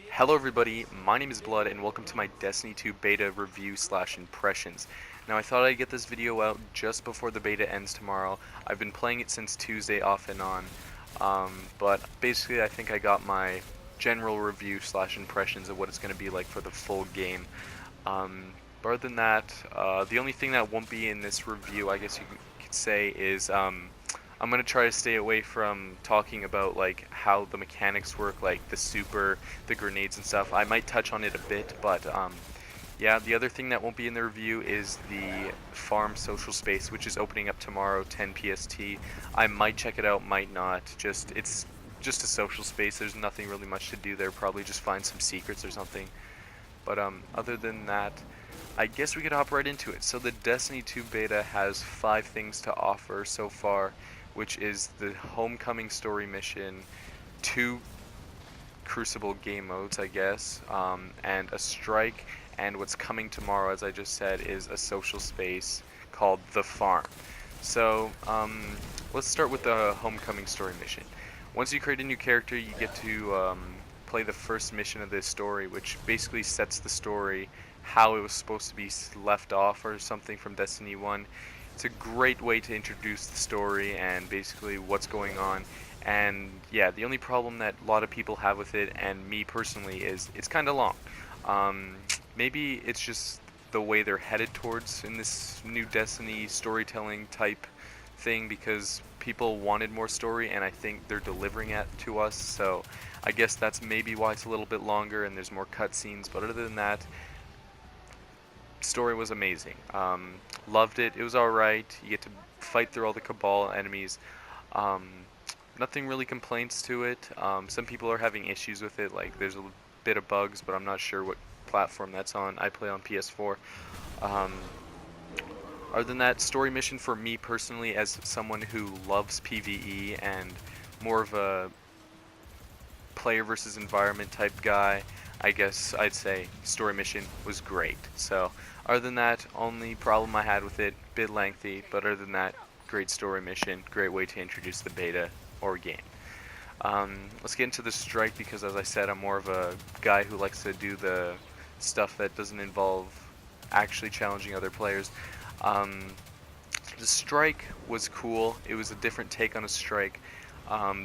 Hello everybody, my name is Blood and welcome to my Destiny 2 beta review / impressions. Now I thought I'd get this video out just before the beta ends tomorrow. I've been playing it since Tuesday off and on, but basically I think I got my general review / impressions of what it's going to be like for the full game. But other than that, the only thing that won't be in this review, I guess you could say, is I'm gonna try to stay away from talking about like how the mechanics work, like the grenades and stuff. I might touch on it a bit, but yeah, the other thing that won't be in the review is the farm social space, which is opening up tomorrow, 10 PST. I might check it out, might not. It's just a social space. There's nothing really much to do there. Probably just find some secrets or something. But other than that, I guess we could hop right into it. So the Destiny 2 beta has 5 things to offer so far, which is the Homecoming story mission, 2 Crucible game modes, I guess, and a strike, and what's coming tomorrow, as I just said, is a social space called The Farm. So, let's start with the Homecoming story mission. Once you create a new character, you get to play the first mission of this story, which basically sets the story how it was supposed to be left off or something from Destiny 1. It's a great way to introduce the story and basically what's going on. And yeah, the only problem that a lot of people have with it, and me personally, is it's kind of long. Maybe it's just the way they're headed towards in this new Destiny storytelling type thing, because people wanted more story and I think they're delivering it to us, so I guess that's maybe why it's a little bit longer and there's more cutscenes. But other than that, story was amazing. Loved it. It was alright. You get to fight through all the Cabal enemies. Nothing really complaints to it. Some people are having issues with it, like there's a bit of bugs, but I'm not sure what platform that's on. I play on PS4. Other than that, story mission for me personally, as someone who loves PvE and more of a player versus environment type guy, I guess I'd say story mission was great. So other than that, only problem I had with it, bit lengthy, but other than that, great story mission, great way to introduce the beta or game. Let's get into the strike, because as I said, I'm more of a guy who likes to do the stuff that doesn't involve actually challenging other players. The strike was cool. It was a different take on a strike.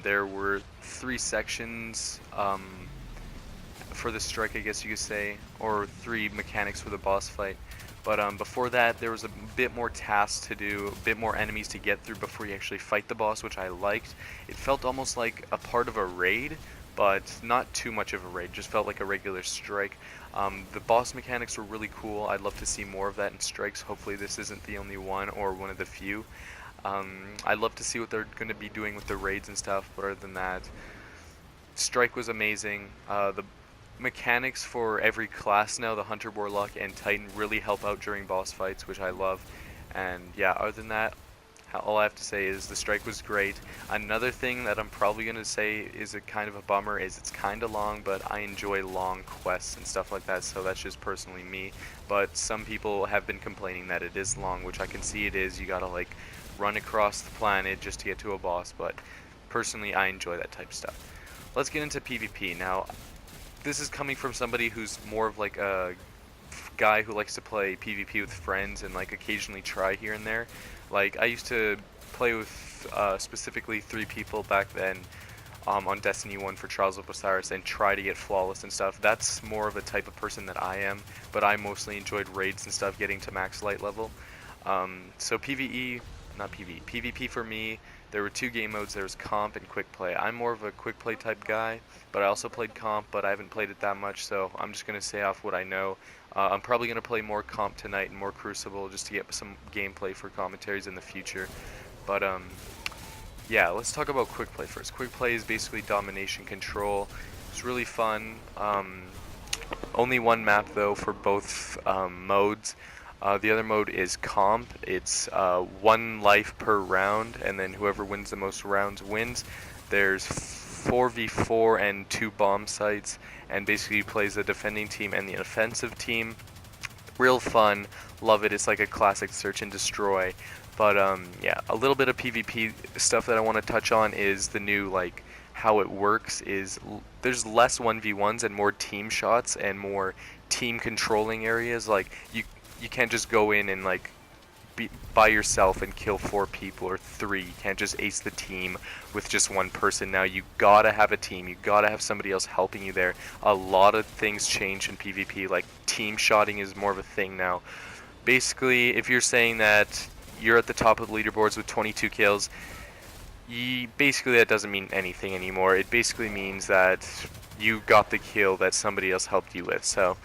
There were 3 sections for the strike, I guess you could say, or 3 mechanics for the boss fight. But before that, there was a bit more tasks to do, a bit more enemies to get through before you actually fight the boss, which I liked. It felt almost like a part of a raid, but not too much of a raid, just felt like a regular strike. The boss mechanics were really cool. I'd love to see more of that in strikes. Hopefully this isn't the only one or one of the few. I'd love to see what they're going to be doing with the raids and stuff, but other than that, strike was amazing. The mechanics for every class now, the Hunter, Warlock, and Titan, really help out during boss fights, which I love. And yeah, other than that, all I have to say is the strike was great. Another thing that I'm probably going to say is a kind of a bummer is it's kind of long, but I enjoy long quests and stuff like that, so that's just personally me. But some people have been complaining that it is long, which I can see it is. You gotta like run across the planet just to get to a boss, but personally I enjoy that type of stuff. Let's get into PvP. Now, this is coming from somebody who's more of like a guy who likes to play PvP with friends and like occasionally try here and there. Like I used to play with specifically 3 people back then on Destiny 1 for Trials of Osiris and try to get flawless and stuff. That's more of a type of person that I am, but I mostly enjoyed raids and stuff, getting to max light level. So PvP for me, there were 2 game modes. There was comp and quick play. I'm more of a quick play type guy, but I also played comp, but I haven't played it that much, so I'm just going to say off what I know. I'm probably going to play more comp tonight and more Crucible just to get some gameplay for commentaries in the future. But yeah, let's talk about quick play first. Quick play is basically domination control. It's really fun. Only 1 map though for both modes. The other mode is comp. It's 1 life per round, and then whoever wins the most rounds wins. There's 4v4 and 2 bomb sites, and basically plays the defending team and the offensive team. Real fun, love it. It's like a classic search and destroy. But yeah, a little bit of PvP stuff that I want to touch on is the new like how it works is there's less 1v1s and more team shots and more team controlling areas. Like you can't just go in and like be by yourself and kill 4 people or 3. You can't just ace the team with just one person. Now you gotta have a team. You gotta have somebody else helping you there. A lot of things change in PvP. Like team shotting is more of a thing now. Basically, if you're saying that you're at the top of the leaderboards with 22 kills, basically that doesn't mean anything anymore. It basically means that you got the kill that somebody else helped you with. So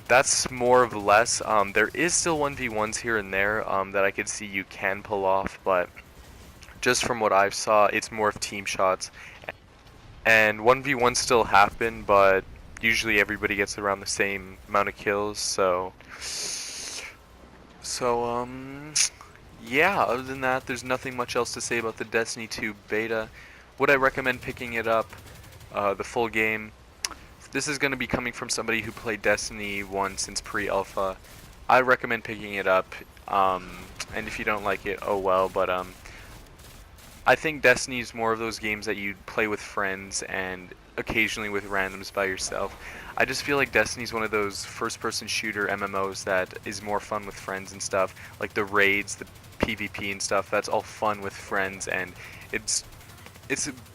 that's more of less. There is still 1v1s here and there that I could see you can pull off, but just from what I've saw, it's more of team shots. And 1v1s still happen, but usually everybody gets around the same amount of kills. So yeah, other than that, there's nothing much else to say about the Destiny 2 beta. Would I recommend picking it up, the full game? This is going to be coming from somebody who played Destiny 1 since pre-alpha. I recommend picking it up, and if you don't like it, oh well, but I think Destiny is more of those games that you play with friends and occasionally with randoms by yourself. I just feel like Destiny is one of those first-person shooter MMOs that is more fun with friends and stuff, like the raids, the PvP and stuff. That's all fun with friends, and it's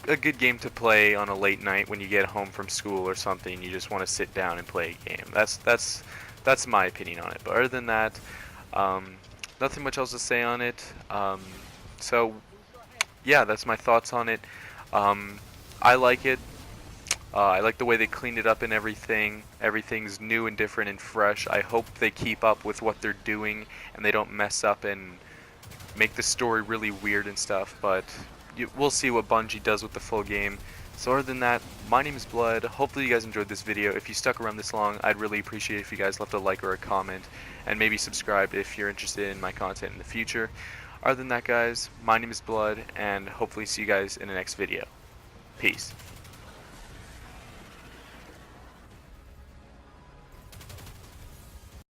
a good game to play on a late night when you get home from school or something. You just want to sit down and play a game. That's my opinion on it. But other than that, nothing much else to say on it. So yeah, that's my thoughts on it. I like it. I like the way they cleaned it up and everything. Everything's new and different and fresh. I hope they keep up with what they're doing and they don't mess up and make the story really weird and stuff. But we'll see what Bungie does with the full game. So other than that, my name is Blood. Hopefully you guys enjoyed this video. If you stuck around this long, I'd really appreciate it if you guys left a like or a comment, and maybe subscribe if you're interested in my content in the future. Other than that, guys, my name is Blood, and hopefully see you guys in the next video. Peace.